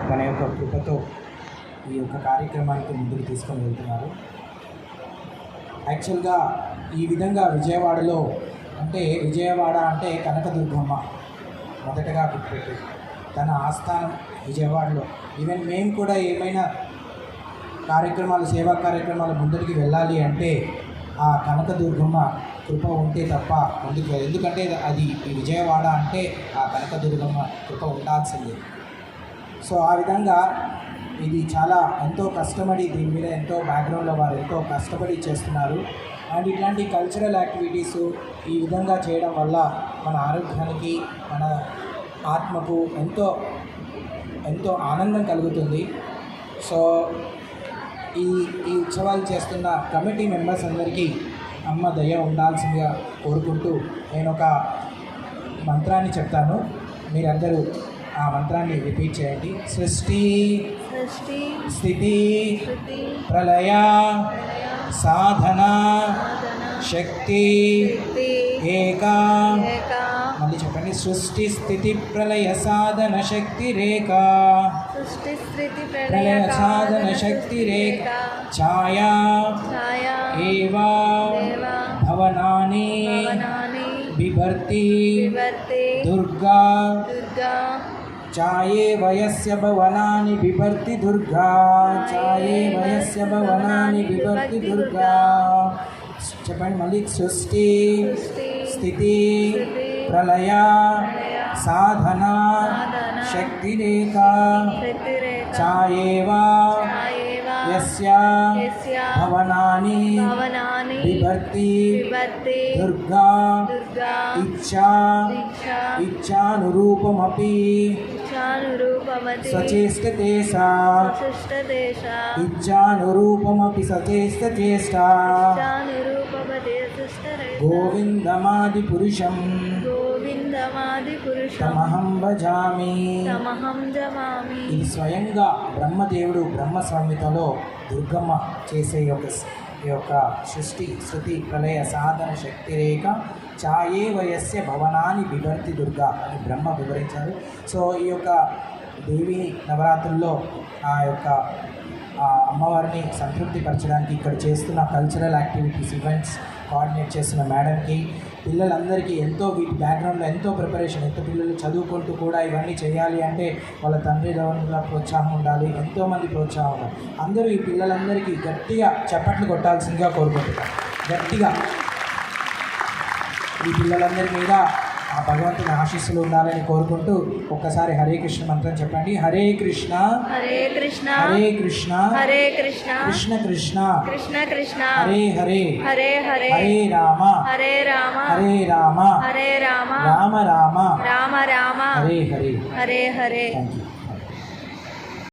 తన యొక్క కృపతో ఈ యొక్క కార్యక్రమానికి ముందుకు తీసుకొని వెళ్తున్నారు. యాక్చువల్గా ఈ విధంగా విజయవాడలో అంటే విజయవాడ అంటే కనకదుర్గమ్మ మొదటగా గుర్తుపెట్టి తన ఆస్థానం విజయవాడలో. ఈవెన్ మేము కూడా ఏమైనా కార్యక్రమాలు సేవా కార్యక్రమాలు ముందరికి వెళ్ళాలి అంటే ఆ కనకదుర్గమ్మ కృప ఉంటే తప్ప ముందుకు ఎందుకంటే అది విజయవాడ అంటే ఆ కనకదుర్గమ్మ కృప ఉండాల్సిందే. సో ఆ విధంగా ఇది చాలా ఎంతో కష్టపడి దీని మీద ఎంతో బ్యాక్గ్రౌండ్లో వారు ఎంతో కష్టపడి చేస్తున్నారు. అండ్ ఇట్లాంటి కల్చరల్ యాక్టివిటీస్ ఈ విధంగా చేయడం వల్ల మన ఆరోగ్యానికి మన ఆత్మకు ఎంతో ఎంతో ఆనందం కలుగుతుంది. సో ఈ ఉత్సవాలు చేస్తున్న కమిటీ మెంబర్స్ అందరికీ అమ్మ దయ ఉండాల్సిందిగా కోరుకుంటూ నేను ఒక మంత్రాన్ని చెప్తాను, మీరందరూ ఆ మంత్రాన్ని రిపీట్ చేయండి. సృష్టి స్థితి ప్రళయ సాధన శక్తి ఏకా. మళ్ళీ చెప్పండి. సృష్టి స్థితి ప్రళయ సాధన శక్తి రేఖ. ప్రళయ సాధన శక్తి రేఖ. ఛాయా ఏవా భవనాని బిభర్తి దుర్గా. ఛాయే వయస్య భవనాని బిభర్తి దుర్గా. ఛాయే వయస్య భవనాని బిభర్తి దుర్గా. చెప్పండి మళ్ళీ. సృష్టి స్థితి ప్రళయ సాధన శక్తి రేఖ. ఛాయేవా యస్య భవనాని బిభర్తి దుర్గా. ఇచ్ఛానురూపమపి సచేష్టతేషా. ఇచ్ఛానురూపమపి సచేష్టచేష్టా. గోవిందమాది పురుషం తమహం భజామి. ఇది స్వయంగా బ్రహ్మదేవుడు బ్రహ్మ సంహితలో దుర్గమ్మ చేసే ఈ యొక్క సృష్టి స్థుతి ప్రళయ సాధన శక్తి రేఖ. ఛాయే వయస్య భవనాన్ని బిభర్తి దుర్గా అని బ్రహ్మ వివరించారు. సో ఈ యొక్క దేవిని నవరాత్రుల్లో ఆ యొక్క అమ్మవారిని సంతృప్తిపరచడానికి ఇక్కడ చేస్తున్న కల్చరల్ యాక్టివిటీస్ ఈవెంట్స్ కోఆర్డినేట్ చేస్తున్న మేడంకి, పిల్లలందరికీ ఎంతో వీటి బ్యాక్గ్రౌండ్లో ఎంతో ప్రిపరేషన్, ఎంతో పిల్లలు చదువుకుంటూ కూడా ఇవన్నీ చేయాలి అంటే వాళ్ళ తండ్రిదండ్రుల ప్రోత్సాహం ఉండాలి, ఎంతోమంది ప్రోత్సాహం ఉండాలి. అందరూ ఈ పిల్లలందరికీ గట్టిగా చప్పట్లు కొట్టాల్సిందిగా కోరుకుంటున్నారు. గట్టిగా ఈ పిల్లలందరి మీద ఆ భగవంతుని ఆశీస్సులు ఉండాలని కోరుకుంటూ ఒక్కసారి హరే కృష్ణ మంత్రం చెప్పండి. హరే కృష్ణ హరే కృష్ణ హరే కృష్ణ హరే కృష్ణ కృష్ణ కృష్ణ కృష్ణ కృష్ణ హరే హరే హరే హరే హరే రామ హరే రామ హరే రామ హరే రామ రామ రామ రామ రామ హరే హరే హరే హరే. Thank you.